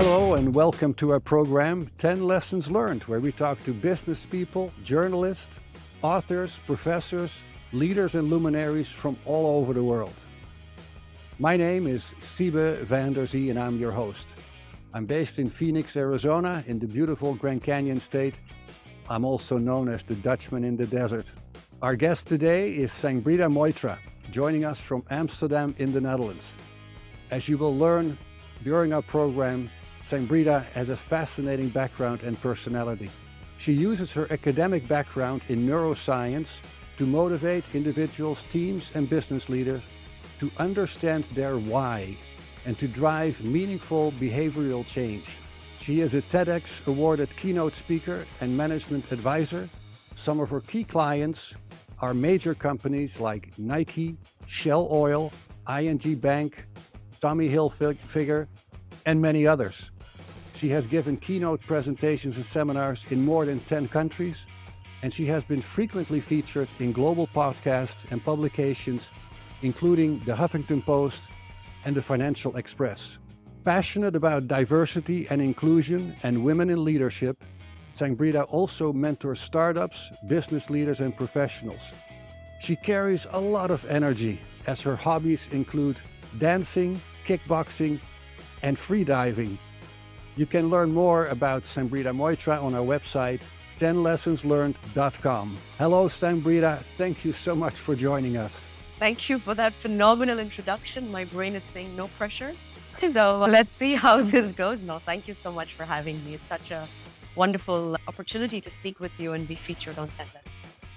Hello and welcome to our program 10 Lessons Learned, where we talk to business people, journalists, authors, professors, leaders and luminaries from all over the world. My name is Siebe van der Zee and I'm your host. I'm based in Phoenix, Arizona, in the beautiful Grand Canyon state. I'm also known as the Dutchman in the desert. Our guest today is Sangbreeta Moitra, joining us from Amsterdam in the Netherlands. As you will learn during our program, Sangbreeta has a fascinating background and personality. She uses her academic background in neuroscience to motivate individuals, teams, and business leaders to understand their why and to drive meaningful behavioral change. She is a TEDx awarded keynote speaker and management advisor. Some of her key clients are major companies like Nike, Shell Oil, ING Bank, Tommy Hilfiger, and many others. She has given keynote presentations and seminars in more than 10 countries, and she has been frequently featured in global podcasts and publications, including the Huffington Post and the Financial Express. Passionate about diversity and inclusion and women in leadership, Sangbreeta also mentors startups, business leaders, and professionals. She carries a lot of energy, as her hobbies include dancing, kickboxing, and freediving. You can learn more about Sangbreeta Moitra on our website, 10lessonslearned.com. Hello, Sangbreeta. Thank you so much for joining us. Thank you for that phenomenal introduction. My brain is saying no pressure. So let's see how this goes. No, thank you so much for having me. It's such a wonderful opportunity to speak with you and be featured on 10 Lessons.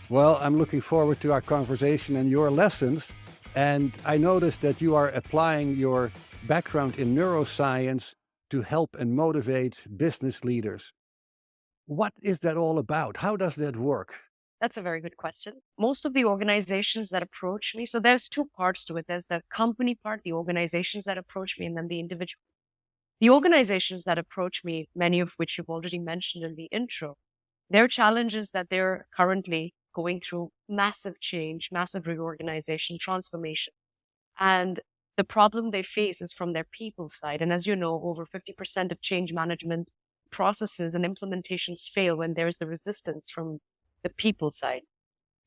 Well, I'm looking forward to our conversation and your lessons. And I noticed that you are applying your background in neuroscience to help and motivate business leaders. What is that all about? How does that work? That's a very good question. Most of the organizations that approach me, so there's two parts to it. There's the company part, the organizations that approach me, and then the individual. The organizations that approach me, many of which you've already mentioned in the intro, their challenge is that they're currently going through massive change, massive reorganization, transformation. And the problem they face is from their people side. And as you know, over 50% of change management processes and implementations fail when there's the resistance from the people side.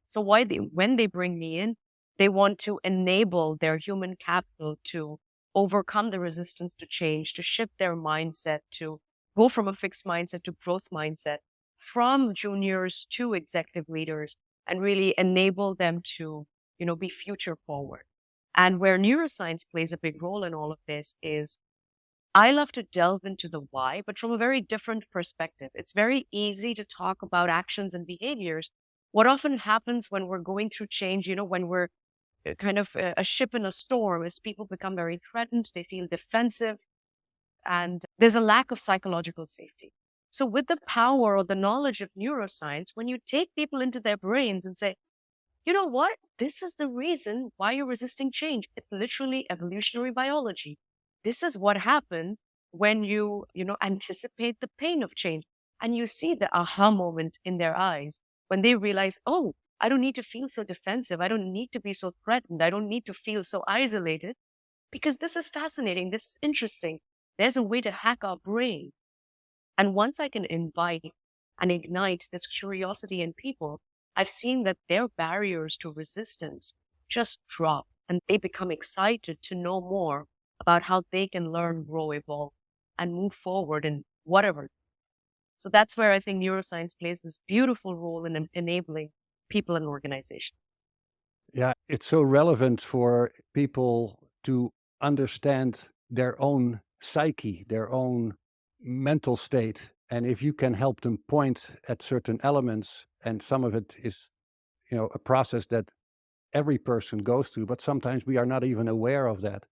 So when they bring me in, they want to enable their human capital to overcome the resistance to change, to shift their mindset, to go from a fixed mindset to growth mindset, from juniors to executive leaders, and really enable them to, be future forward. And where neuroscience plays a big role in all of this is I love to delve into the why, but from a very different perspective. It's very easy to talk about actions and behaviors. What often happens when we're going through change, when we're kind of a ship in a storm, is people become very threatened, they feel defensive, and there's a lack of psychological safety. So with the power or the knowledge of neuroscience, when you take people into their brains and say, you know what? This is the reason why you're resisting change. It's literally evolutionary biology. This is what happens when you anticipate the pain of change. And you see the aha moment in their eyes when they realize, oh, I don't need to feel so defensive. I don't need to be so threatened. I don't need to feel so isolated, because this is fascinating. This is interesting. There's a way to hack our brain. And once I can invite and ignite this curiosity in people, I've seen that their barriers to resistance just drop and they become excited to know more about how they can learn, grow, evolve, and move forward in whatever. So that's where I think neuroscience plays this beautiful role in enabling people and organizations. Yeah, it's so relevant for people to understand their own psyche, their own mental state. And if you can help them point at certain elements, and some of it is, a process that every person goes through, but sometimes we are not even aware of that.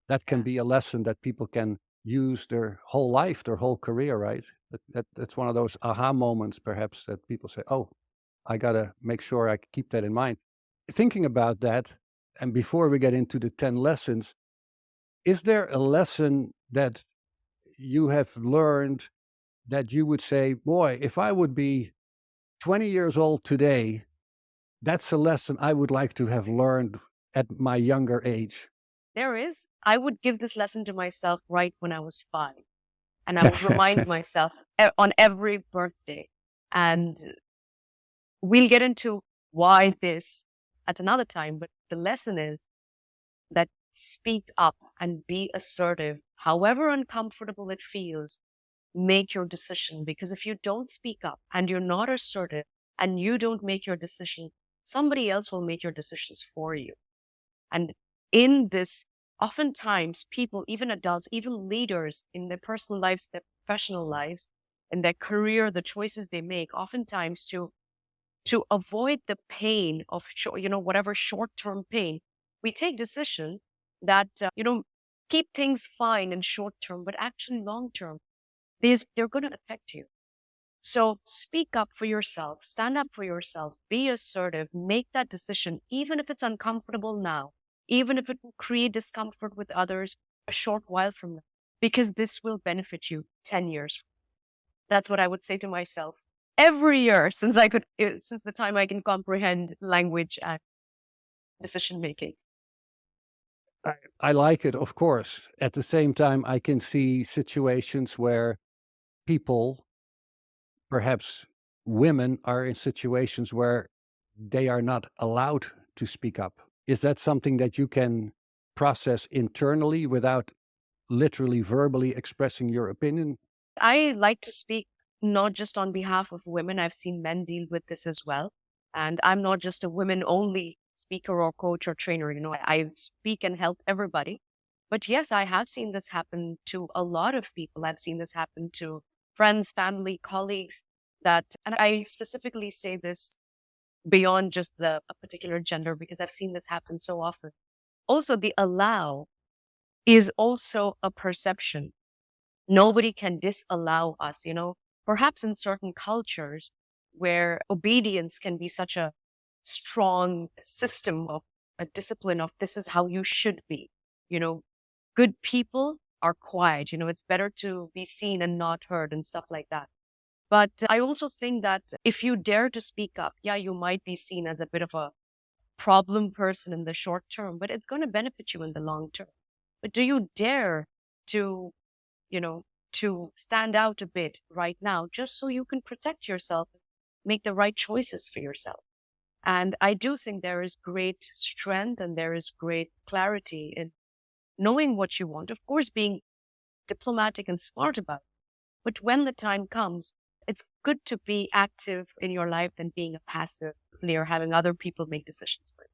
That can be a lesson that people can use their whole life, their whole career, right? That's one of those aha moments, perhaps, that people say, oh, I got to make sure I keep that in mind. Thinking about that, and before we get into the 10 lessons, is there a lesson that you have learned that you would say, boy, if I would be 20 years old today, that's a lesson I would like to have learned at my younger age? There is. I would give this lesson to myself right when I was 5. And I would remind myself on every birthday. And we'll get into why this at another time. But the lesson is that speak up and be assertive, however uncomfortable it feels. Make your decision, because if you don't speak up and you're not assertive and you don't make your decision, somebody else will make your decisions for you. And in this, oftentimes people, even adults, even leaders in their personal lives, their professional lives, in their career, the choices they make, oftentimes to avoid the pain of whatever short-term pain, we take decisions that keep things fine in short term, but actually long term, they're going to affect you. So speak up for yourself, stand up for yourself, be assertive, make that decision, even if it's uncomfortable now, even if it will create discomfort with others a short while from now, because this will benefit you 10 years. That's what I would say to myself every year since the time I can comprehend language and decision making. I like it, of course. At the same time, I can see situations where people, perhaps women, are in situations where they are not allowed to speak up. Is that something that you can process internally without literally verbally expressing your opinion? I like to speak not just on behalf of women. I've seen men deal with this as well. And I'm not just a women only speaker or coach or trainer. I speak and help everybody. But yes, I have seen this happen to a lot of people. I've seen this happen to friends, family, colleagues and I specifically say this beyond just a particular gender, because I've seen this happen so often. Also, the allow is also a perception. Nobody can disallow us, perhaps in certain cultures where obedience can be such a strong system of a discipline of this is how you should be. Good people are quiet. It's better to be seen and not heard and stuff like that. But I also think that if you dare to speak up, yeah, you might be seen as a bit of a problem person in the short term, but it's going to benefit you in the long term. But do you dare to, to stand out a bit right now, just so you can protect yourself, make the right choices for yourself? And I do think there is great strength and there is great clarity in knowing what you want, of course, being diplomatic and smart about it. But when the time comes, it's good to be active in your life than being a passive player, having other people make decisions for you.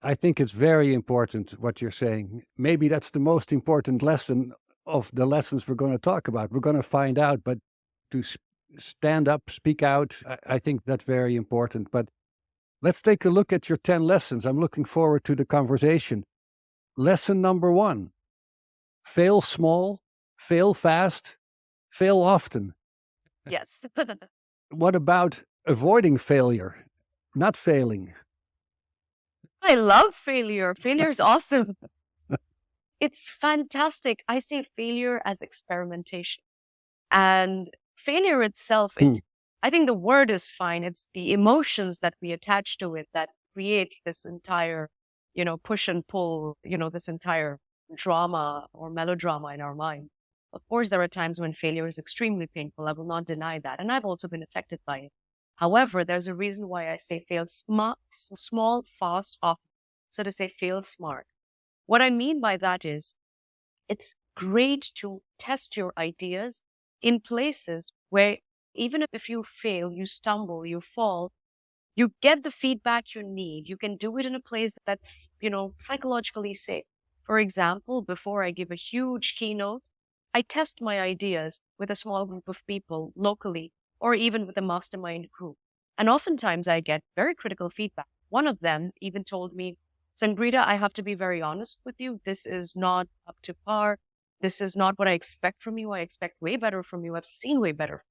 I think it's very important what you're saying. Maybe that's the most important lesson of the lessons we're going to talk about. We're going to find out, but to stand up, speak out, I think that's very important. But let's take a look at your 10 lessons. I'm looking forward to the conversation. Lesson number 1, fail small, fail fast, fail often. Yes. What about avoiding failure, not failing? I love failure. Failure is awesome. It's fantastic. I see failure as experimentation. And failure itself, I think the word is fine. It's the emotions that we attach to it that create this entire, push and pull, this entire drama or melodrama in our mind. Of course, there are times when failure is extremely painful. I will not deny that. And I've also been affected by it. However, there's a reason why I say fail small, fast, often. So to say fail smart. What I mean by that is it's great to test your ideas in places where even if you fail, you stumble, you fall, you get the feedback you need. You can do it in a place that's, psychologically safe. For example, before I give a huge keynote, I test my ideas with a small group of people locally or even with a mastermind group. And oftentimes I get very critical feedback. One of them even told me, Sangbreeta, I have to be very honest with you. This is not up to par. This is not what I expect from you. I expect way better from you. I've seen way better.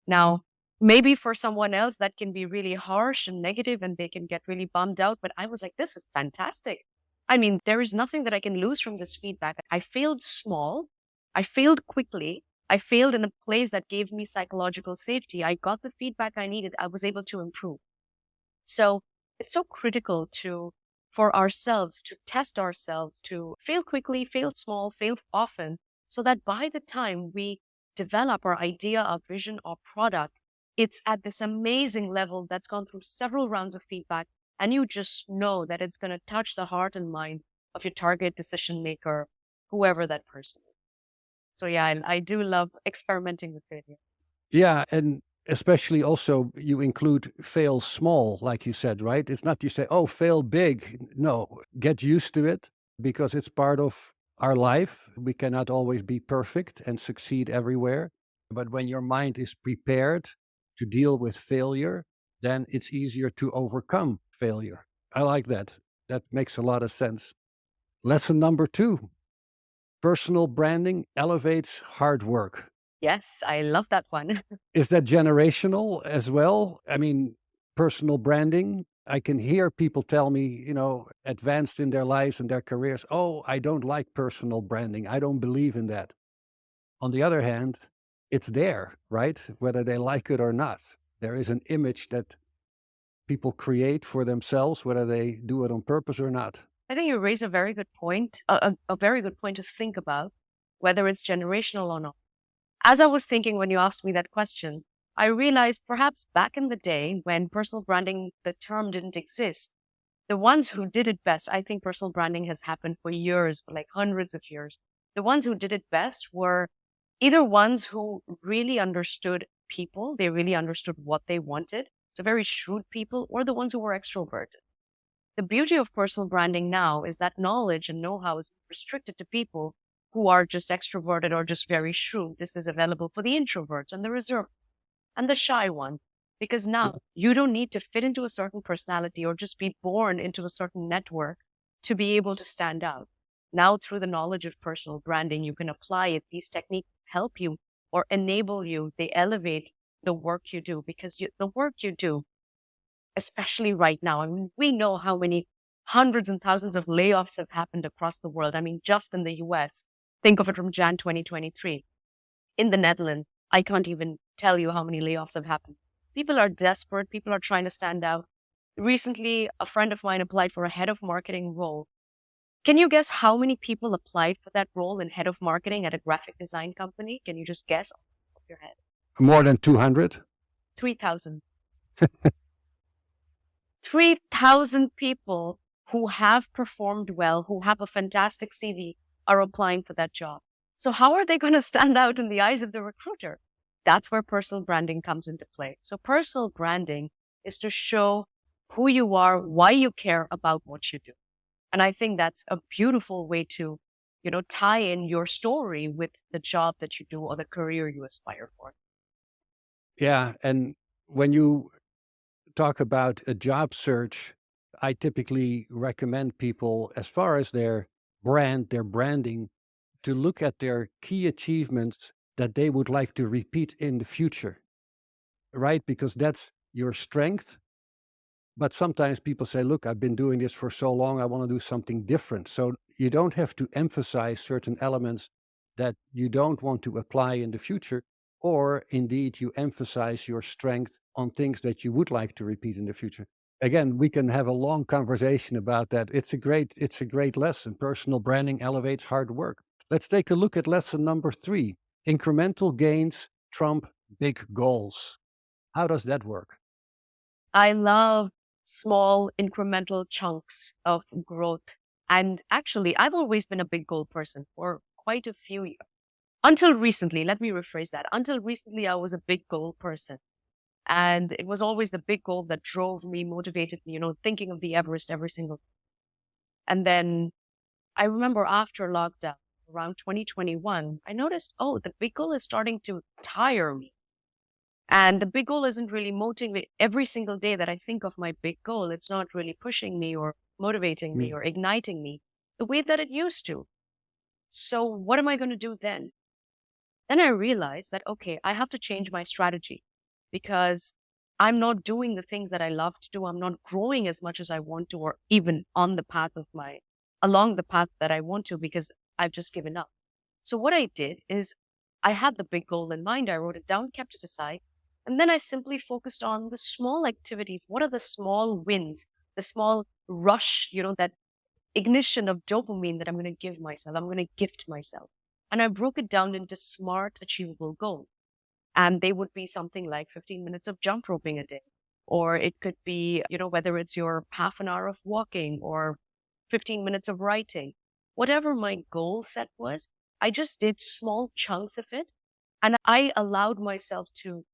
Now, maybe for someone else that can be really harsh and negative and they can get really bummed out. But I was like, this is fantastic. I mean, there is nothing that I can lose from this feedback. I failed small. I failed quickly. I failed in a place that gave me psychological safety. I got the feedback I needed. I was able to improve. So it's so critical for ourselves to test ourselves, to fail quickly, fail small, fail often, so that by the time we develop our idea, our vision, our product, it's at this amazing level that's gone through several rounds of feedback. And you just know that it's going to touch the heart and mind of your target decision maker, whoever that person is. So yeah, I do love experimenting with failure. Yeah, and especially also you include fail small, like you said, right? It's not you say, oh, fail big. No, get used to it because it's part of our life. We cannot always be perfect and succeed everywhere. But when your mind is prepared to deal with failure, then it's easier to overcome failure. I like that. That makes a lot of sense. Lesson number 2, personal branding elevates hard work. Yes, I love that one. Is that generational as well? I mean, personal branding, I can hear people tell me, advanced in their lives and their careers, oh, I don't like personal branding. I don't believe in that. On the other hand, it's there, right? Whether they like it or not. There is an image that people create for themselves, whether they do it on purpose or not. I think you raise a very good point, a very good point to think about, whether it's generational or not. As I was thinking when you asked me that question, I realized perhaps back in the day when personal branding, the term didn't exist, the ones who did it best, I think personal branding has happened for years, for like hundreds of years. The ones who did it best were either ones who really understood people, they really understood what they wanted, so very shrewd people, or the ones who were extroverted. The beauty of personal branding now is that knowledge and know-how is restricted to people who are just extroverted or just very shrewd. This is available for the introverts and the reserved and the shy one, because now you don't need to fit into a certain personality or just be born into a certain network to be able to stand out. Now, through the knowledge of personal branding, you can apply it. These techniques help you or enable you. They elevate the work you do because the work you do, especially right now, I mean, we know how many hundreds and thousands of layoffs have happened across the world. I mean, just in the US, think of it from Jan 2023. In the Netherlands, I can't even tell you how many layoffs have happened. People are desperate. People are trying to stand out. Recently, a friend of mine applied for a head of marketing role. Can you guess how many people applied for that role in head of marketing at a graphic design company? Can you just guess off the top of your head? More than 200? 3,000. 3,000 people who have performed well, who have a fantastic CV, are applying for that job. So how are they going to stand out in the eyes of the recruiter? That's where personal branding comes into play. So personal branding is to show who you are, why you care about what you do. And I think that's a beautiful way to, tie in your story with the job that you do or the career you aspire for. Yeah. And when you talk about a job search, I typically recommend people, as far as their branding, to look at their key achievements that they would like to repeat in the future, right? Because that's your strength. But sometimes people say, look, I've been doing this for so long, I want to do something different. So you don't have to emphasize certain elements that you don't want to apply in the future, or indeed you emphasize your strength on things that you would like to repeat in the future. Again, we can have a long conversation about that. It's a great lesson. Personal branding elevates hard work. Let's take a look at lesson number 3. Incremental gains trump big goals. How does that work? I love small incremental chunks of growth. And actually, I've always been a big goal person for quite a few years. Until recently, let me rephrase that. Until recently, I was a big goal person. And it was always the big goal that drove me, motivated me, thinking of the Everest every single day. And then I remember after lockdown, around 2021, I noticed, oh, the big goal is starting to tire me. And the big goal isn't really motivating me every single day that I think of my big goal. It's not really pushing me or motivating me or igniting me the way that it used to. So what am I going to do then? Then I realized that, okay, I have to change my strategy because I'm not doing the things that I love to do. I'm not growing as much as I want to, or even along the path that I want to, because I've just given up. So what I did is I had the big goal in mind. I wrote it down, kept it aside. And then I simply focused on the small activities. What are the small wins, the small rush, that ignition of dopamine that I'm going to give myself, I'm going to gift myself. And I broke it down into smart, achievable goals. And they would be something like 15 minutes of jump roping a day. Or it could be, whether it's your half an hour of walking or 15 minutes of writing, whatever my goal set was, I just did small chunks of it. And I allowed myself to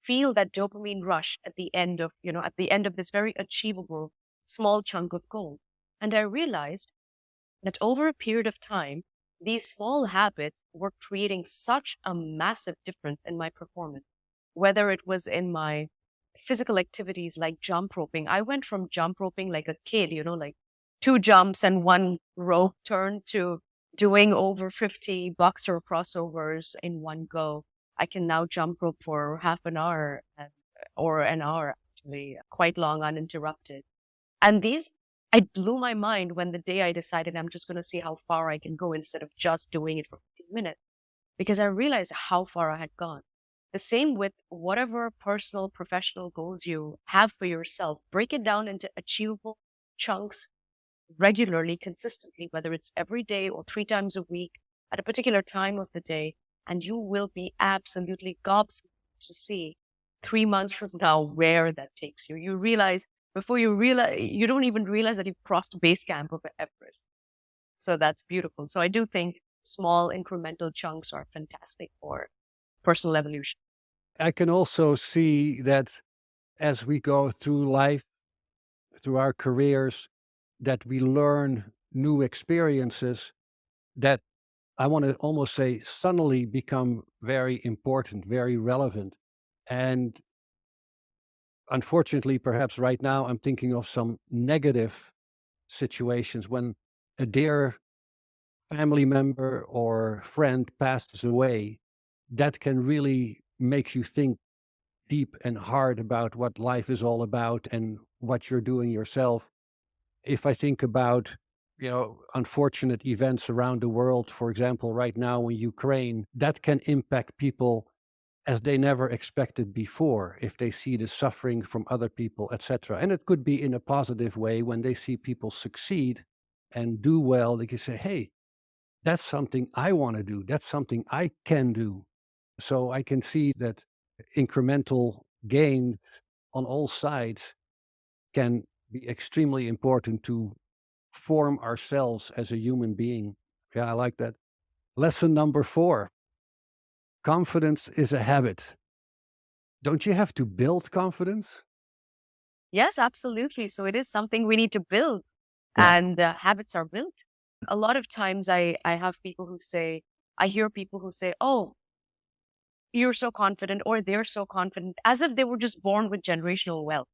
feel that dopamine rush at the end of this very achievable small chunk of goal. And I realized that over a period of time, these small habits were creating such a massive difference in my performance, whether it was in my physical activities like jump roping. I went from jump roping like a kid, like two jumps and one rope turn, to doing over 50 boxer crossovers in one go. I can now jump rope for half an hour or an hour, actually, quite long, uninterrupted. And I blew my mind when the day I decided I'm just going to see how far I can go instead of just doing it for 15 minutes, because I realized how far I had gone. The same with whatever personal, professional goals you have for yourself. Break it down into achievable chunks regularly, consistently, whether it's every day or 3 times a week at a particular time of the day. And you will be absolutely gobsmacked to see 3 months from now where that takes you. You realize before you realize, you don't even realize that you've crossed base camp of Everest. So that's beautiful. So I do think small incremental chunks are fantastic for personal evolution. I can also see that as we go through life, through our careers, that we learn new experiences that I want to almost say suddenly become very important, very relevant. And unfortunately, perhaps right now, I'm thinking of some negative situations when a dear family member or friend passes away. That can really make you think deep and hard about what life is all about and what you're doing yourself. If I think about, unfortunate events around the world, for example, right now in Ukraine, that can impact people as they never expected before if they see the suffering from other people, etc. And it could be in a positive way when they see people succeed and do well. They can say, hey, that's something I want to do. That's something I can do. So I can see that incremental gain on all sides can be extremely important to form ourselves as a human being. Yeah, I like that. Lesson number 4: confidence is a habit. Don't you have to build confidence? Yes, absolutely. So it is something we need to build, Yeah. and habits are built. A lot of times I have people who say, I hear people who say, oh, you're so confident, or they're so confident, as if they were just born with generational wealth.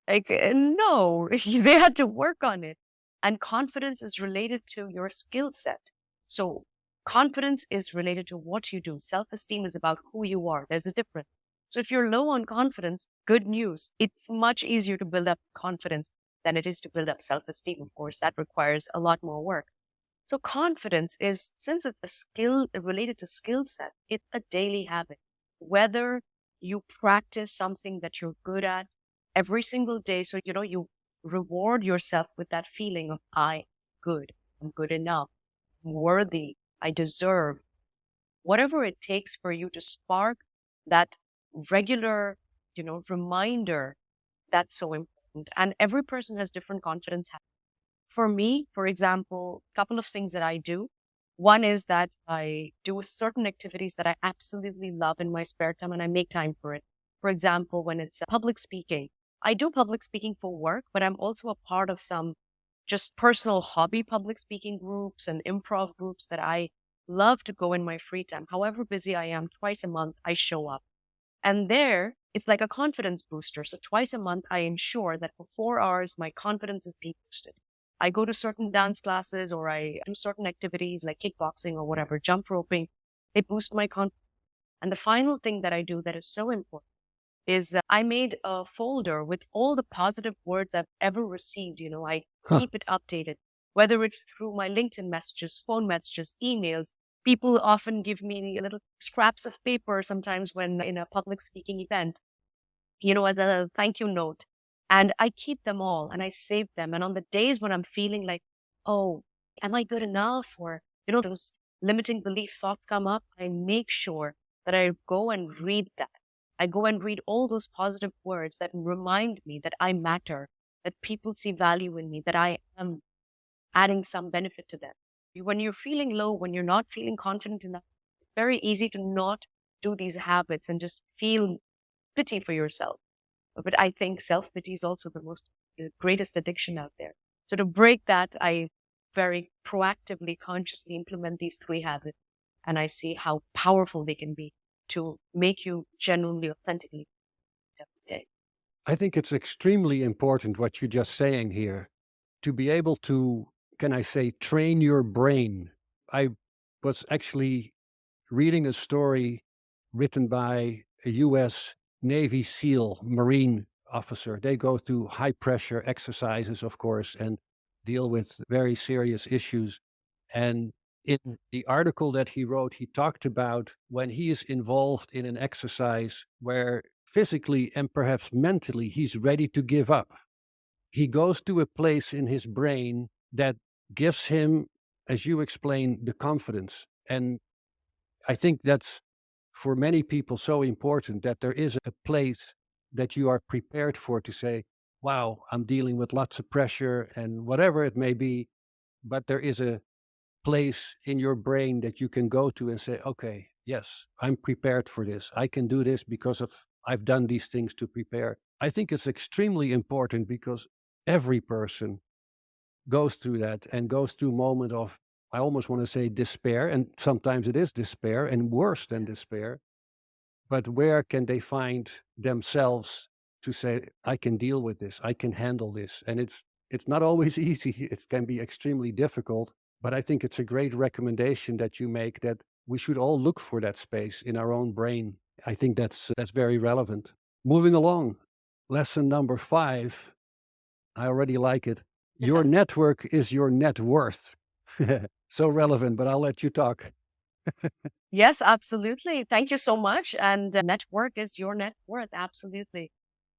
Like, no, they had to work on it. And confidence is related to your skill set. So confidence is related to what you do. Self-esteem is about who you are. There's a difference. So if you're low on confidence, good news. It's much easier to build up confidence than it is to build up self-esteem. Of course, that requires a lot more work. So confidence is, since it's a skill related to skill set, it's a daily habit. Whether you practice something that you're good at every single day, so you reward yourself with that feeling of I'm good enough, I'm worthy, I deserve. Whatever it takes for you to spark that regular, reminder, that's so important. And every person has different confidence. For me, for example, a couple of things that I do. One is that I do certain activities that I absolutely love in my spare time, and I make time for it. For example, when it's public speaking, I do public speaking for work, but I'm also a part of some just personal hobby public speaking groups and improv groups that I love to go in my free time. However busy I am, twice a month, I show up. And there, it's like a confidence booster. So twice a month, I ensure that for 4 hours, my confidence is being boosted. I go to certain dance classes, or I do certain activities like kickboxing or whatever, jump roping. They boost my confidence. And the final thing that I do that is so important is I made a folder with all the positive words I've ever received. I Huh. keep it updated, whether it's through my LinkedIn messages, phone messages, emails. People often give me little scraps of paper sometimes when in a public speaking event, as a thank you note. And I keep them all and I save them. And on the days when I'm feeling like, oh, am I good enough? Or, those limiting belief thoughts come up, I make sure that I go and read that. I go and read all those positive words that remind me that I matter, that people see value in me, that I am adding some benefit to them. When you're feeling low, when you're not feeling confident enough, it's very easy to not do these habits and just feel pity for yourself. But I think self-pity is also the greatest addiction out there. So to break that, I very proactively, consciously implement these 3 habits, and I see how powerful they can be to make you genuinely, authentically every day. I think it's extremely important what you're just saying here to be able to, can I say, train your brain. I was actually reading a story written by a US Navy SEAL Marine officer. They go through high pressure exercises, of course, and deal with very serious issues. And in the article that he wrote, he talked about when he is involved in an exercise where physically and perhaps mentally he's ready to give up. He goes to a place in his brain that gives him, as you explained, the confidence. And I think that's for many people so important that there is a place that you are prepared for to say, wow, I'm dealing with lots of pressure and whatever it may be. But there is a place in your brain that you can go to and say, okay, yes, I'm prepared for this. I can do this because of I've done these things to prepare. I think it's extremely important because every person goes through that and goes through a moment of, I almost want to say despair, and sometimes it is despair and worse than despair. But where can they find themselves to say, I can deal with this, I can handle this? And it's not always easy. It can be extremely difficult. But I think it's a great recommendation that you make that we should all look for that space in our own brain. I think that's very relevant. Moving along, lesson number 5. I already like it. Your network is your net worth. So relevant, but I'll let you talk. Yes, absolutely. Thank you so much. And network is your net worth. Absolutely.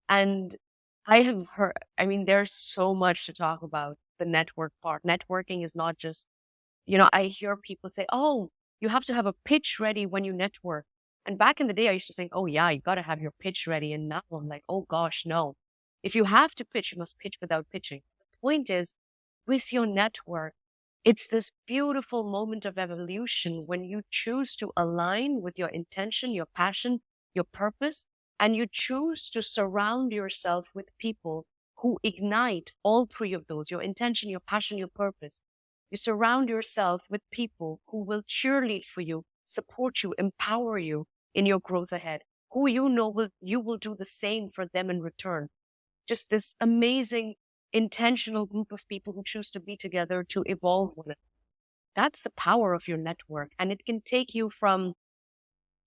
And I have heard, I mean, there's so much to talk about the network part. Networking is not just, I hear people say, oh, you have to have a pitch ready when you network. And back in the day, I used to think, oh, yeah, you got to have your pitch ready. And now I'm like, oh, gosh, no. If you have to pitch, you must pitch without pitching. The point is, with your network, it's this beautiful moment of evolution when you choose to align with your intention, your passion, your purpose, and you choose to surround yourself with people who ignite all 3 of those, your intention, your passion, your purpose. You surround yourself with people who will cheerlead for you, support you, empower you in your growth ahead, who you will do the same for them in return. Just this amazing, intentional group of people who choose to be together to evolve one another. That's the power of your network. And it can take you from,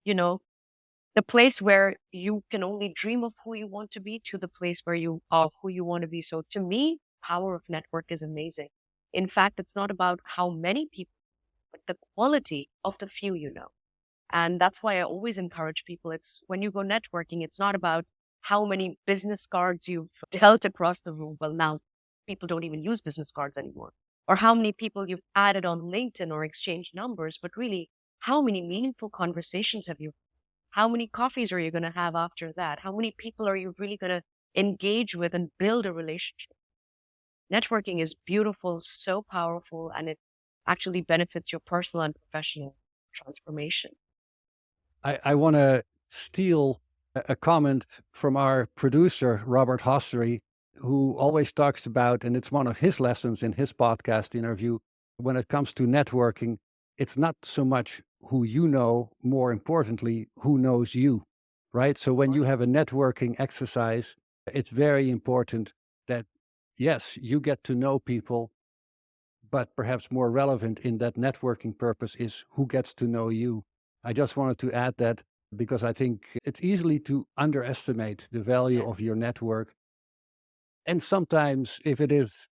the place where you can only dream of who you want to be to the place where you are who you want to be. So to me, power of network is amazing. In fact, it's not about how many people, but the quality of the few you know. And that's why I always encourage people. It's when you go networking, it's not about how many business cards you've dealt across the room. Well, now people don't even use business cards anymore. Or how many people you've added on LinkedIn or exchanged numbers, but really, how many meaningful conversations have you? How many coffees are you going to have after that? How many people are you really going to engage with and build a relationship? Networking is beautiful, so powerful, and it actually benefits your personal and professional transformation. I want to steal a comment from our producer, Robert Hossery, who always talks about, and it's one of his lessons in his podcast interview, when it comes to networking, it's not so much who you know, more importantly, who knows you, right? So when you have a networking exercise, it's very important that, yes, you get to know people, but perhaps more relevant in that networking purpose is who gets to know you. I just wanted to add that because I think it's easily to underestimate the value of your network. And sometimes if it is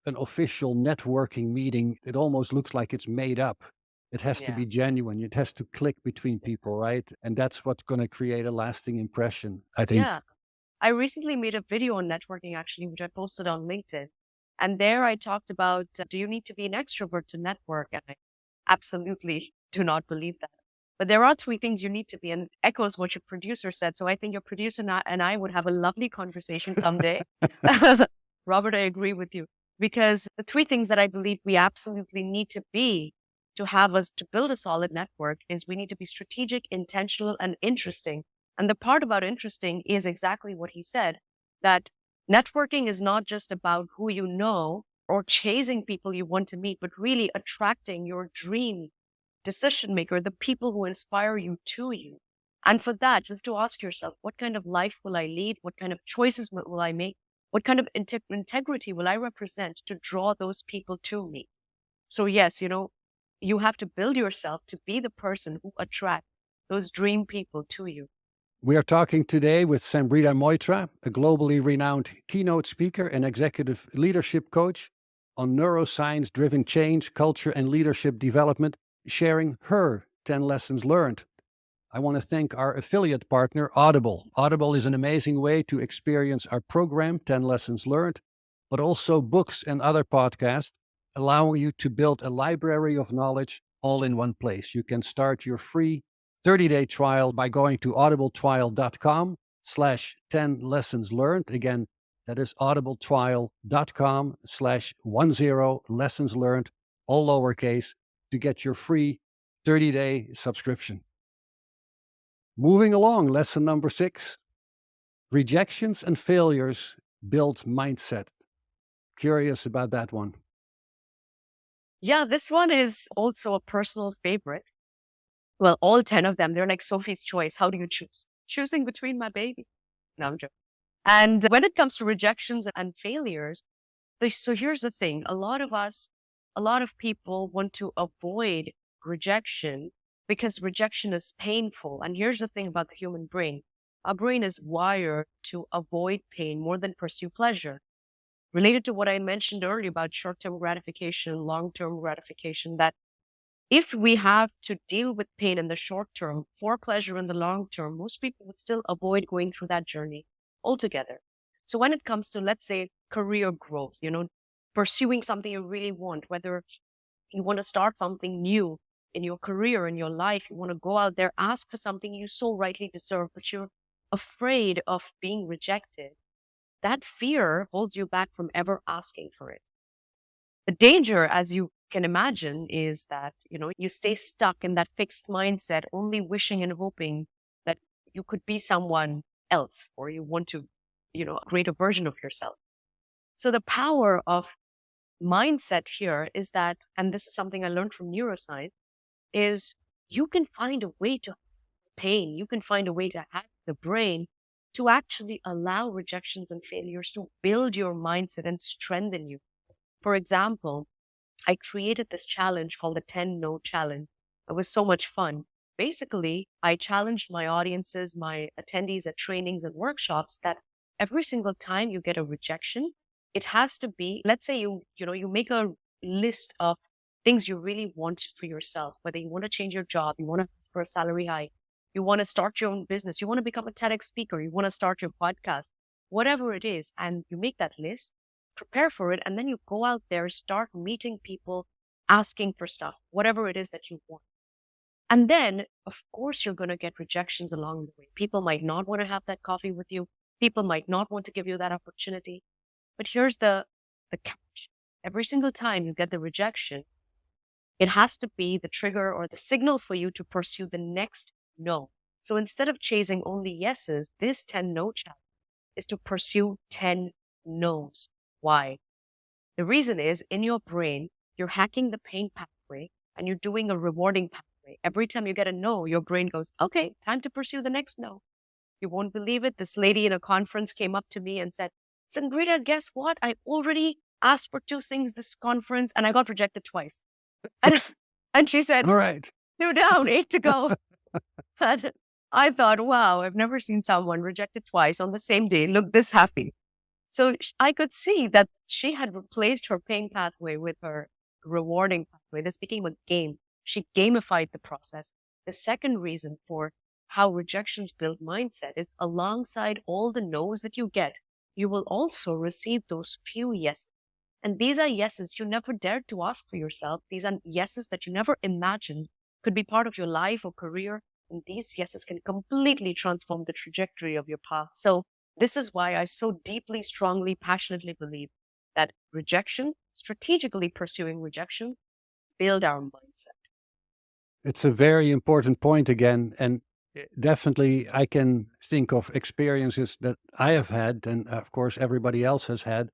an official networking meeting, it almost looks like it's made up. It has to be genuine. It has to click between people, right? And that's what's going to create a lasting impression, I think. Yeah. I recently made a video on networking, actually, which I posted on LinkedIn. And there I talked about, do you need to be an extrovert to network? And I absolutely do not believe that. But there are three things you need to be, and it echoes what your producer said. So I think your producer and I would have a lovely conversation someday. Robert, I agree with you. Because the three things that I believe we absolutely need to be to have us to build a solid network is we need to be strategic, intentional, and interesting. And the part about interesting is exactly what he said, that networking is not just about who you know or chasing people you want to meet, but really attracting your dream decision maker, the people who inspire you to you. And for that, you have to ask yourself, what kind of life will I lead? What kind of choices will I make? What kind of integrity will I represent to draw those people to me? So yes, you have to build yourself to be the person who attracts those dream people to you. We are talking today with Sangbreeta Moitra, a globally renowned keynote speaker and executive leadership coach on neuroscience-driven change, culture, and leadership development, sharing her 10 lessons learned. I want to thank our affiliate partner, Audible. Audible is an amazing way to experience our program, 10 Lessons Learned, but also books and other podcasts, allowing you to build a library of knowledge all in one place. You can start your free 30-day trial by going to audibletrial.com/10 lessons learned. Again, that is audibletrial.com/10 lessons learned, all lowercase, to get your free 30-day subscription. Moving along, lesson number 6. Rejections and failures build mindset. Curious about that one. Yeah, this one is also a personal favorite. Well, all 10 of them, they're like Sophie's choice. How do you choose? Choosing between my baby. No, I'm joking. And when it comes to rejections and failures, so here's the thing. A lot of people want to avoid rejection because rejection is painful. And here's the thing about the human brain. Our brain is wired to avoid pain more than pursue pleasure. Related to what I mentioned earlier about short-term gratification, long-term gratification, that if we have to deal with pain in the short term for pleasure in the long term, most people would still avoid going through that journey altogether. So when it comes to, let's say, career growth, pursuing something you really want, whether you want to start something new in your career, in your life, you want to go out there, ask for something you so rightly deserve, but you're afraid of being rejected, that fear holds you back from ever asking for it. The danger, as you can imagine, is that, you stay stuck in that fixed mindset, only wishing and hoping that you could be someone else, or you want to, create a version of yourself. So the power of mindset here is that, and this is something I learned from neuroscience, is you can find a way to pain, you can find a way to hack the brain to actually allow rejections and failures to build your mindset and strengthen you. For example, I created this challenge called the 10 No Challenge. It was so much fun. Basically, I challenged my audiences, my attendees at trainings and workshops, that every single time you get a rejection, it has to be, let's say you make a list of things you really want for yourself, whether you want to change your job, you want to ask for a salary hike, you want to start your own business, you want to become a TEDx speaker, you want to start your podcast, whatever it is, and you make that list, prepare for it, and then you go out there, start meeting people, asking for stuff, whatever it is that you want. And then, of course, you're going to get rejections along the way. People might not want to have that coffee with you. People might not want to give you that opportunity. But here's the catch. Every single time you get the rejection, it has to be the trigger or the signal for you to pursue the next no. So instead of chasing only yeses, this 10 no challenge is to pursue 10 no's. Why? The reason is, in your brain, you're hacking the pain pathway and you're doing a rewarding pathway. Every time you get a no, your brain goes, okay, time to pursue the next no. You won't believe it. This lady in a conference came up to me and said, Sangbreeta, guess what? I already asked for 2 things this conference and I got rejected twice. And she said, All right, 2 down, 8 to go. And I thought, wow, I've never seen someone rejected twice on the same day look this happy. So I could see that she had replaced her pain pathway with her rewarding pathway. This became a game. She gamified the process. The second reason for how rejections build mindset is, alongside all the no's that you get, you will also receive those few yeses. And these are yeses you never dared to ask for yourself. These are yeses that you never imagined could be part of your life or career. And these yeses can completely transform the trajectory of your path. So this is why I so deeply, strongly, passionately believe that rejection, strategically pursuing rejection, build our mindset. It's a very important point again. And definitely, I can think of experiences that I have had, and of course, everybody else has had,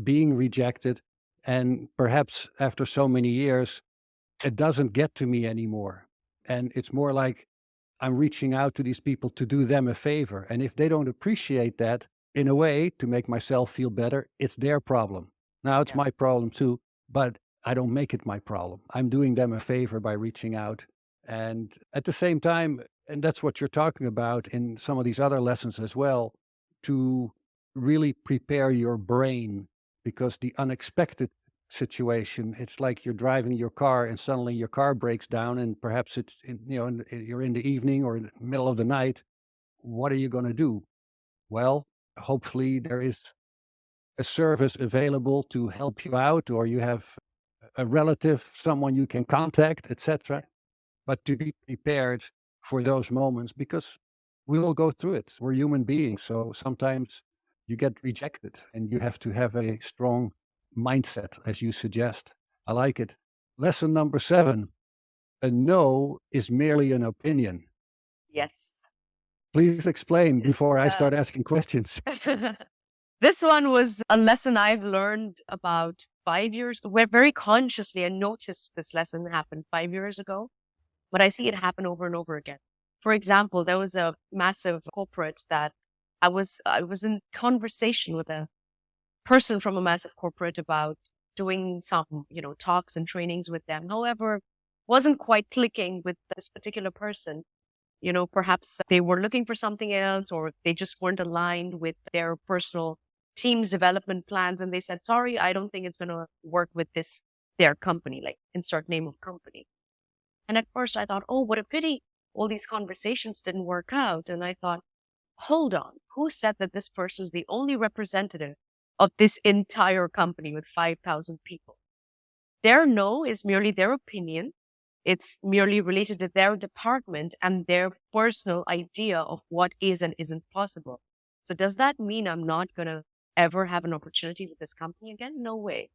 being rejected. And perhaps after so many years, it doesn't get to me anymore. And it's more like I'm reaching out to these people to do them a favor. And if they don't appreciate that, in a way, to make myself feel better, it's their problem. Now, it's Yeah. my problem too, but I don't make it my problem. I'm doing them a favor by reaching out. And at the same time, and that's what you're talking about in some of these other lessons as well, to really prepare your brain, because the unexpected situation, it's like you're driving your car and suddenly your car breaks down, and perhaps it's you're in the evening or in the middle of the night. What are you going to do? Well, hopefully there is a service available to help you out, or you have a relative, someone you can contact, etc. But to be prepared for those moments, because we will go through it. We're human beings. So sometimes you get rejected and you have to have a strong mindset, as you suggest. I like it. Lesson number 7: a no is merely an opinion. Yes. Please explain It's, before I start asking questions. This one was a lesson I've learned about 5 years. Where very consciously I noticed this lesson happen 5 years ago, but I see it happen over and over again. For example, there was a massive corporate that I was in conversation with a person from a massive corporate about doing some, talks and trainings with them. However, wasn't quite clicking with this particular person. Perhaps they were looking for something else, or they just weren't aligned with their personal team's development plans. And they said, sorry, I don't think it's going to work with their company, like insert name of company. And at first I thought, oh, what a pity. All these conversations didn't work out. And I thought, hold on, who said that this person is the only representative of this entire company with 5,000 people? Their no is merely their opinion. It's merely related to their department and their personal idea of what is and isn't possible. So does that mean I'm not going to ever have an opportunity with this company again? No way.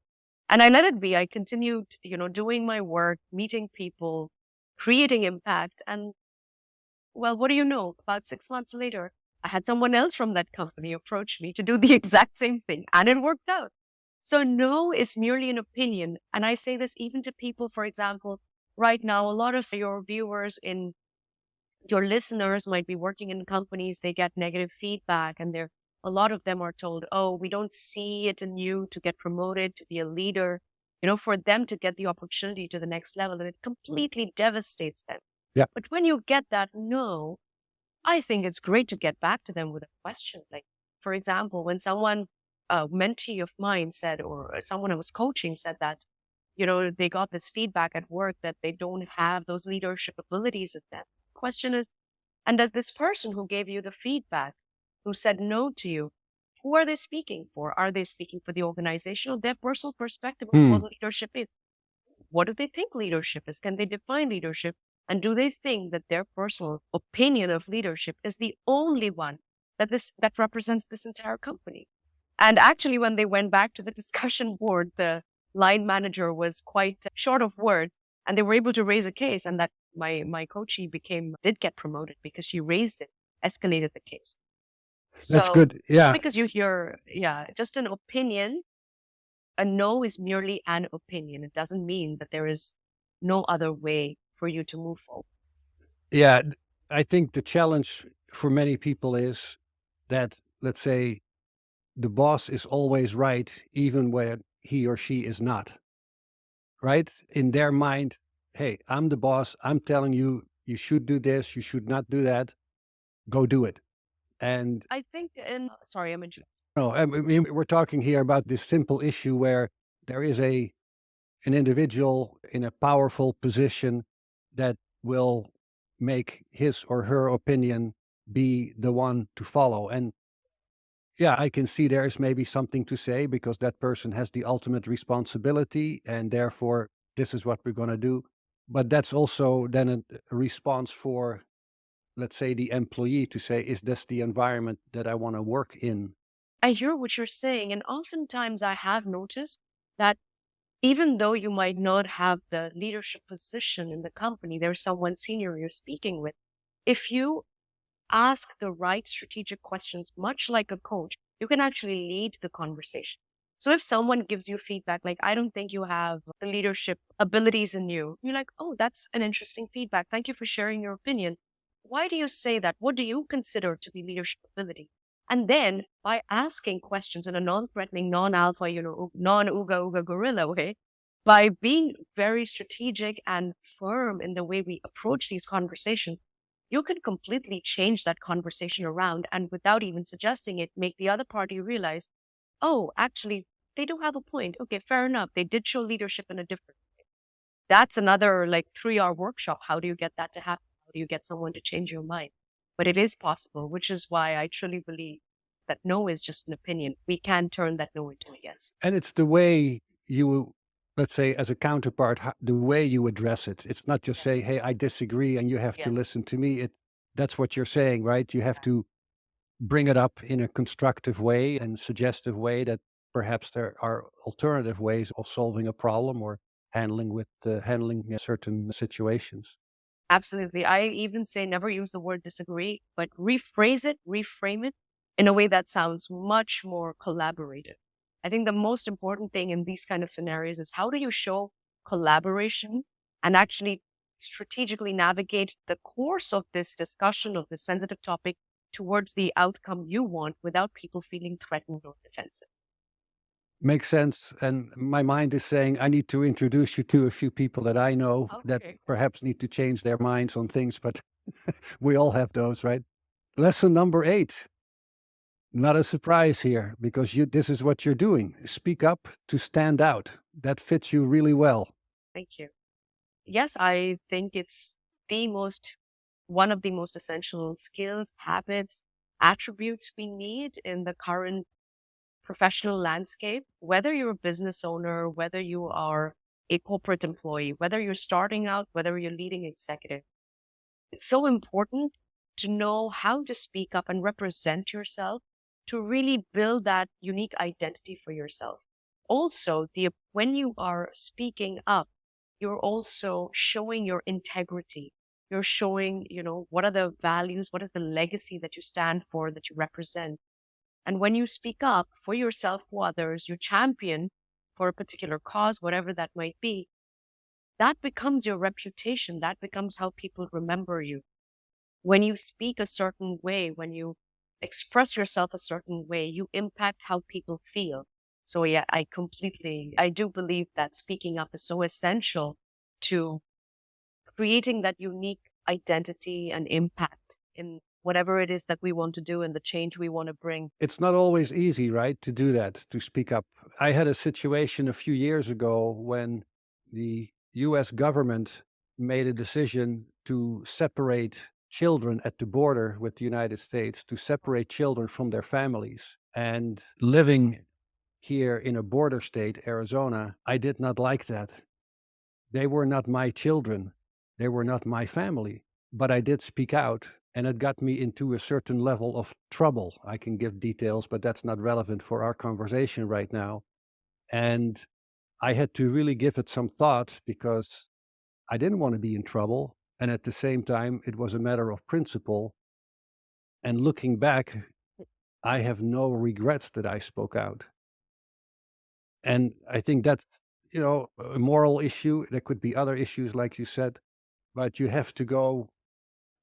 And I let it be. I continued, doing my work, meeting people, creating impact. And well, what do you know? About 6 months later, I had someone else from that company approach me to do the exact same thing, and it worked out. So no is merely an opinion. And I say this even to people, for example, right now, a lot of your viewers in your listeners might be working in companies, they get negative feedback, and a lot of them are told, oh, we don't see it in you to get promoted, to be a leader, for them to get the opportunity to the next level. And it completely devastates them. Yeah. But when you get that no, I think it's great to get back to them with a question. Like, for example, when someone, a mentee of mine said, or someone I was coaching said that, they got this feedback at work that they don't have those leadership abilities in them. Question is, and does this person who gave you the feedback, who said no to you, who are they speaking for? Are they speaking for the organization or their personal perspective of what leadership is? What do they think leadership is? Can they define leadership? And do they think that their personal opinion of leadership is the only one that represents this entire company? And actually, when they went back to the discussion board, the line manager was quite short of words, and they were able to raise a case. And that my coachee did get promoted because she raised it, escalated the case. That's So good. Yeah. just because you hear, just an opinion, a no is merely an opinion. It doesn't mean that there is no other way for you to move forward. Yeah. I think the challenge for many people is that, let's say, the boss is always right, even when he or she is not. Right? In their mind, hey, I'm the boss. I'm telling you, you should do this. You should not do that. Go do it. And I think sorry, I'm interrupting. no, I mean, we're talking here about this simple issue where there is an individual in a powerful position that will make his or her opinion be the one to follow. And Yeah, I can see there's maybe something to say because that person has the ultimate responsibility and therefore this is what we're going to do. But that's also then a response for, let's say, the employee to say, is this the environment that I want to work in? I hear what you're saying. And oftentimes I have noticed that even though you might not have the leadership position in the company, there's someone senior you're speaking with. If you ask the right strategic questions, much like a coach, you can actually lead the conversation. So if someone gives you feedback, like, I don't think you have the leadership abilities in you, you're like, oh, that's an interesting feedback. Thank you for sharing your opinion. Why do you say that? What do you consider to be leadership ability? And then by asking questions in a non-threatening, non-alpha, non-ooga ooga gorilla way, by being very strategic and firm in the way we approach these conversations, you can completely change that conversation around and without even suggesting it, make the other party realize, oh, actually, they do have a point. Okay, fair enough. They did show leadership in a different. That's another like 3-hour workshop. How do you get that to happen? How do you get someone to change your mind? But it is possible, which is why I truly believe that no is just an opinion. We can turn that no into a yes. And it's the way you, let's say, as a counterpart, the way you address it. It's not just Yeah. say, hey, I disagree and you have to Yeah. listen to me. That's what you're saying, right? You have to bring it up in a constructive way and suggestive way that perhaps there are alternative ways of solving a problem or handling certain situations. Absolutely. I even say never use the word disagree, but rephrase it, reframe it in a way that sounds much more collaborative. I think the most important thing in these kind of scenarios is how do you show collaboration and actually strategically navigate the course of this discussion of this sensitive topic towards the outcome you want without people feeling threatened or defensive. Makes sense. And my mind is saying, I need to introduce you to a few people that I know that Okay. perhaps need to change their minds on things, but we all have those, right? Lesson number 8. Not a surprise here because this is what you're doing. Speak up to stand out. That fits you really well. Thank you. Yes, I think it's the most one of the most essential skills, habits, attributes we need in the current professional landscape, whether you're a business owner, whether you are a corporate employee, whether you're starting out, whether you're leading executive. It's so important to know how to speak up and represent yourself to really build that unique identity for yourself. Also, when you are speaking up, you're also showing your integrity. You're showing, what are the values, what is the legacy that you stand for, that you represent. And when you speak up for yourself, for others, you champion for a particular cause, whatever that might be, that becomes your reputation. That becomes how people remember you. When you speak a certain way, when you express yourself a certain way, you impact how people feel. So yeah, I do believe that speaking up is so essential to creating that unique identity and impact in whatever it is that we want to do and the change we want to bring. It's not always easy, right, to do that, to speak up. I had a situation a few years ago when the US government made a decision to separate children at the border with the United States, to separate children from their families. And living here in a border state, Arizona, I did not like that. They were not my children. They were not my family. But I did speak out, and it got me into a certain level of trouble. I can give details, but that's not relevant for our conversation right now. And I had to really give it some thought because I didn't want to be in trouble. And at the same time, it was a matter of principle. And looking back, I have no regrets that I spoke out. And I think that's, a moral issue. There could be other issues, like you said, but you have to go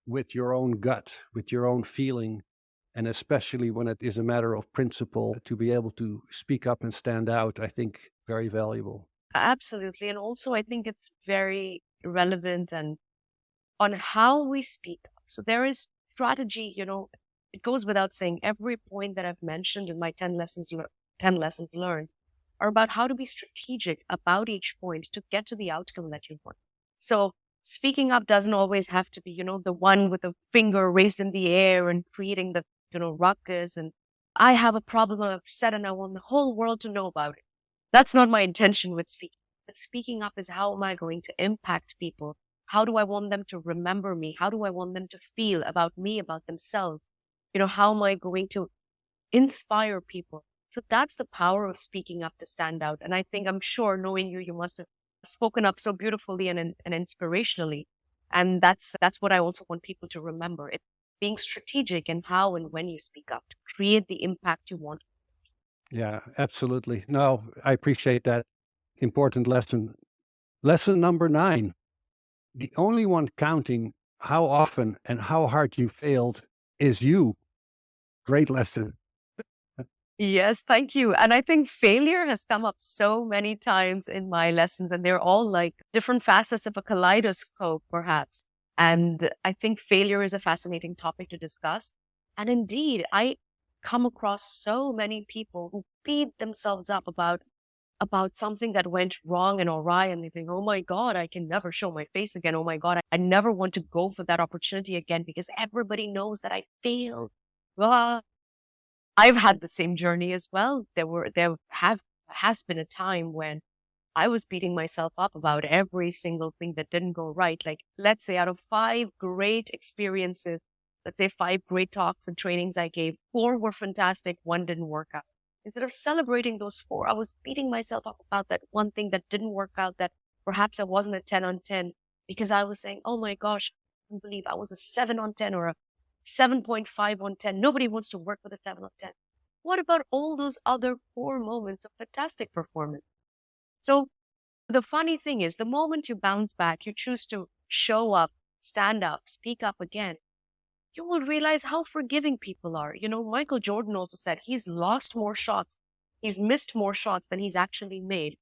with your own gut, with your own feeling, and especially when it is a matter of principle, to be able to speak up and stand out, I think very valuable. Absolutely. And also, I think it's very relevant and on how we speak. So there is strategy, it goes without saying every point that I've mentioned in my 10 lessons learned are about how to be strategic about each point to get to the outcome that you want. So speaking up doesn't always have to be, the one with a finger raised in the air and creating the, ruckus and I have a problem, I'm upset, and I want the whole world to know about it. That's not my intention with speaking. But speaking up is how am I going to impact people? How do I want them to remember me? How do I want them to feel about me, about themselves? How am I going to inspire people? So that's the power of speaking up to stand out. And I think, I'm sure, knowing you, you must have spoken up so beautifully and inspirationally. And that's what I also want people to remember. It's being strategic in how and when you speak up to create the impact you want. Yeah, absolutely. No, I appreciate that important lesson. Lesson number 9. The only one counting how often and how hard you failed is you. Great lesson. Yes, thank you. And I think failure has come up so many times in my lessons, and they're all like different facets of a kaleidoscope, perhaps. And I think failure is a fascinating topic to discuss. And indeed, I come across so many people who beat themselves up about something that went wrong and awry, and they think, oh my God, I can never show my face again. Oh my God, I never want to go for that opportunity again because everybody knows that I failed. Blah. I've had the same journey as well. Has been a time when I was beating myself up about every single thing that didn't go right. Like, let's say out of 5 great experiences, let's say 5 great talks and trainings I gave, 4 were fantastic, 1 didn't work out. Instead of celebrating those 4, I was beating myself up about that one thing that didn't work out, that perhaps I wasn't a 10 on 10, because I was saying, oh my gosh, I can't believe I was a 7 on 10 or a 7.5 on 10. Nobody wants to work with a 7 on 10. What about all those other 4 moments of fantastic performance? So the funny thing is, the moment you bounce back, you choose to show up, stand up, speak up again, you will realize how forgiving people are. Michael Jordan also said he's lost more shots, he's missed more shots than he's actually made.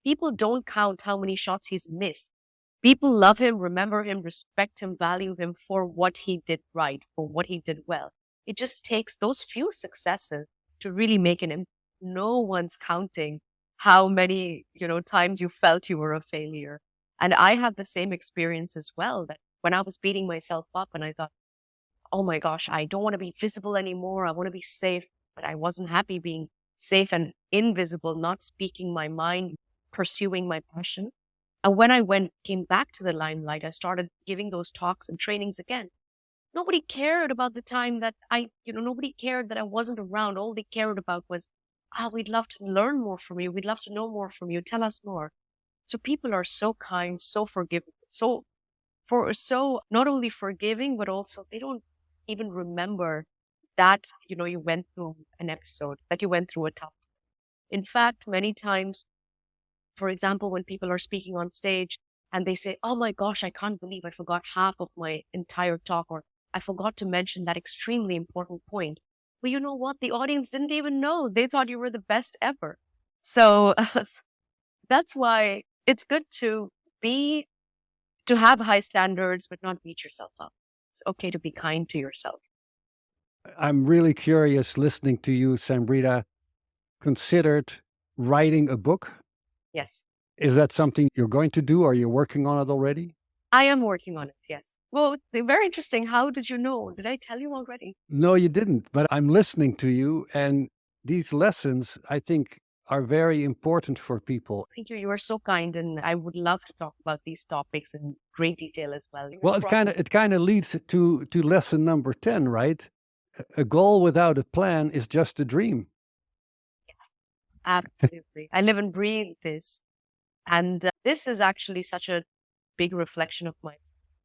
People don't count how many shots he's missed. People love him, remember him, respect him, value him for what he did right, for what he did well. It just takes those few successes to really make an impact. No one's counting how many, times you felt you were a failure. And I had the same experience as well, that when I was beating myself up and I thought, oh my gosh, I don't want to be visible anymore. I want to be safe. But I wasn't happy being safe and invisible, not speaking my mind, pursuing my passion. And when I came back to the limelight, I started giving those talks and trainings again. Nobody cared about the time that nobody cared that I wasn't around. All they cared about was, we'd love to learn more from you. We'd love to know more from you. Tell us more. So people are so kind, so forgiving, so not only forgiving, but also they don't even remember that, you went through an episode, that you went through a tough. In fact, many times, for example, when people are speaking on stage and they say, oh my gosh, I can't believe I forgot half of my entire talk, or I forgot to mention that extremely important point. Well, you know what? The audience didn't even know. They thought you were the best ever. So that's why it's good to have high standards, but not beat yourself up. It's okay to be kind to yourself. I'm really curious listening to you, Sangbreeta. Considered writing a book? Yes. Is that something you're going to do? Are you working on it already? I am working on it, yes. Well, they're very interesting. How did you know? Did I tell you already? No, you didn't, but I'm listening to you, and these lessons, I think, are very important for people. Thank you. You are so kind, and I would love to talk about these topics in great detail as well. Well, it kind of leads to lesson number 10, right? A goal without a plan is just a dream. Yes, absolutely. I live and breathe this. And this is actually such a big reflection of my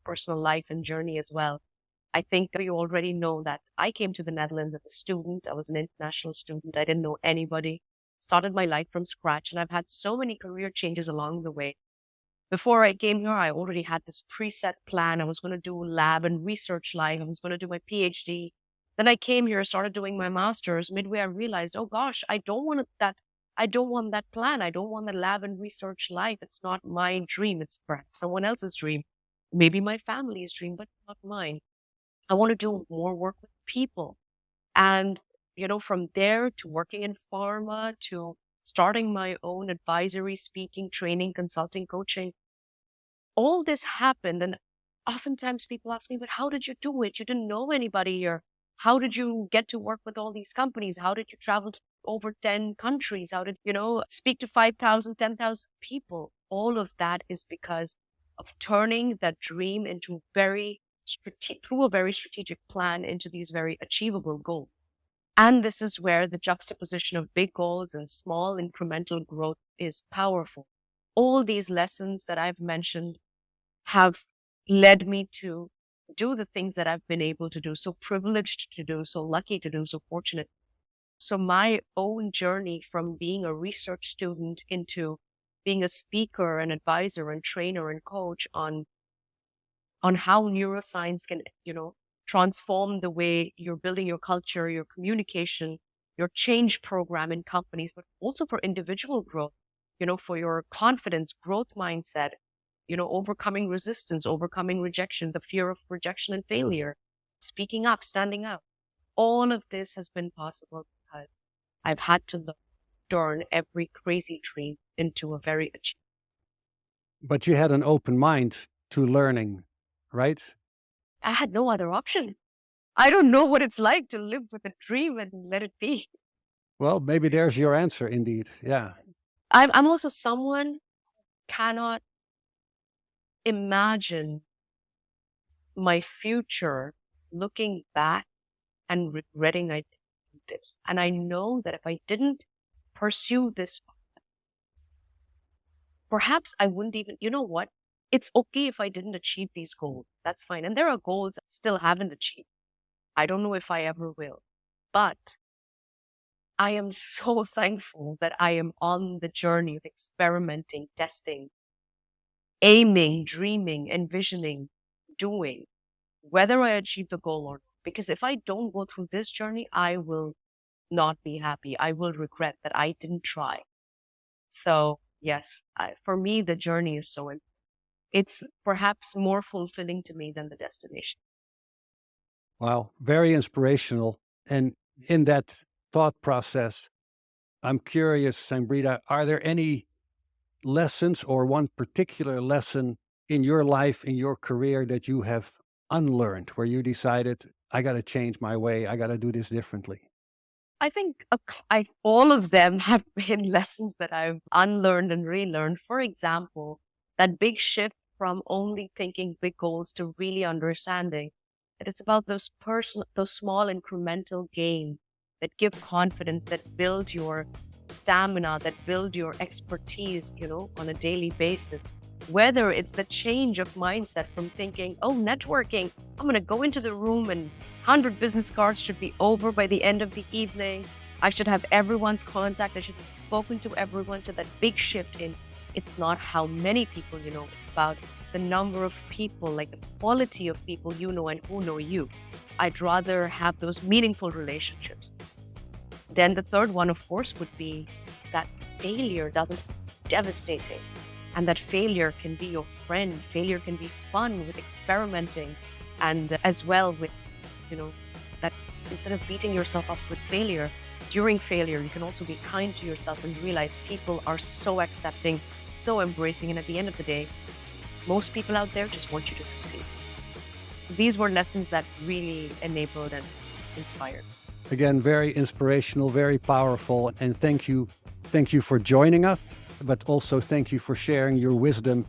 personal life and journey as well. I think you already know that I came to the Netherlands as a student. I was an international student. I didn't know anybody. Started my life from scratch, and I've had so many career changes along the way. Before I came here, I already had this preset plan. I was going to do lab and research life. I was going to do my PhD. Then I came here, started doing my master's. Midway, I realized, oh gosh, I don't want that. I don't want that plan. I don't want the lab and research life. It's not my dream. It's perhaps someone else's dream. Maybe my family's dream, but not mine. I want to do more work with people. And, from there to working in pharma to starting my own advisory, speaking, training, consulting, coaching, all this happened. And oftentimes people ask me, but how did you do it? You didn't know anybody here. How did you get to work with all these companies? How did you travel to over 10 countries? How did, speak to 5,000, 10,000 people? All of that is because of turning that dream into through a very strategic plan into these very achievable goals. And this is where the juxtaposition of big goals and small incremental growth is powerful. All these lessons that I've mentioned have led me to do the things that I've been able to do, so privileged to do, so lucky to do, so fortunate. So my own journey from being a research student into being a speaker and advisor and trainer and coach on how neuroscience can, transform the way you're building your culture, your communication, your change program in companies, but also for individual growth, for your confidence, growth mindset, overcoming resistance, overcoming rejection, the fear of rejection and failure, speaking up, standing up. All of this has been possible because I've had to turn every crazy dream into a very achievable. But you had an open mind to learning, right? I had no other option. I don't know what it's like to live with a dream and let it be. Well, maybe there's your answer indeed. Yeah. I'm also someone who cannot imagine my future looking back and regretting I did this. And I know that if I didn't pursue this, perhaps I wouldn't even, you know what? It's okay if I didn't achieve these goals. That's fine. And there are goals I still haven't achieved. I don't know if I ever will. But I am so thankful that I am on the journey of experimenting, testing, aiming, dreaming, envisioning, doing, whether I achieve the goal or not. Because if I don't go through this journey, I will not be happy. I will regret that I didn't try. So yes, for me, the journey is so important. It's perhaps more fulfilling to me than the destination. Wow, very inspirational. And in that thought process, I'm curious, Sangbreeta, are there any lessons or one particular lesson in your life, in your career that you have unlearned, where you decided, I got to change my way, I got to do this differently? I think all of them have been lessons that I've unlearned and relearned. For example, that big shift from only thinking big goals to really understanding that it's about those small incremental gains that give confidence, that build your stamina, that build your expertise, on a daily basis. Whether it's the change of mindset from thinking, oh, networking, I'm going to go into the room and 100 business cards should be over by the end of the evening. I should have everyone's contact. I should have spoken to everyone, to that big shift in it's not how many people you know, it's about the number of people, like the quality of people you know and who know you. I'd rather have those meaningful relationships. Then the third one, of course, would be that failure doesn't devastating. And that failure can be your friend. Failure can be fun with experimenting. And as well with, that instead of beating yourself up with failure, during failure, you can also be kind to yourself and realize people are so accepting, so embracing. And at the end of the day, most people out there just want you to succeed. These were lessons that really enabled and inspired. Again, very inspirational, very powerful. And thank you for joining us, but also thank you for sharing your wisdom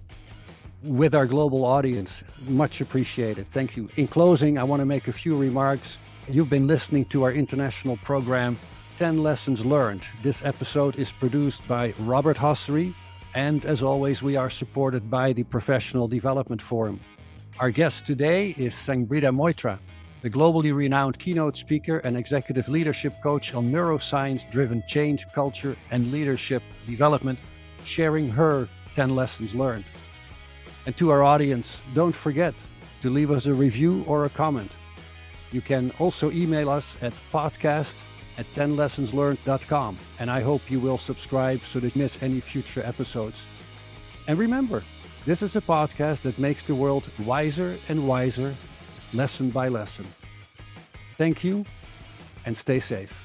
with our global audience. Much appreciated. Thank you. In closing, I want to make a few remarks. You've been listening to our international program, 10 Lessons Learned. This episode is produced by Robert Hossery. And as always, we are supported by the Professional Development Forum. Our guest today is Sangbreeta Moitra, the globally renowned keynote speaker and executive leadership coach on neuroscience-driven change, culture, and leadership development, sharing her 10 lessons learned. And to our audience, don't forget to leave us a review or a comment. You can also email us at podcast@10lessonslearned.com. And I hope you will subscribe so that you miss any future episodes. And remember, this is a podcast that makes the world wiser and wiser, lesson by lesson. Thank you, and stay safe.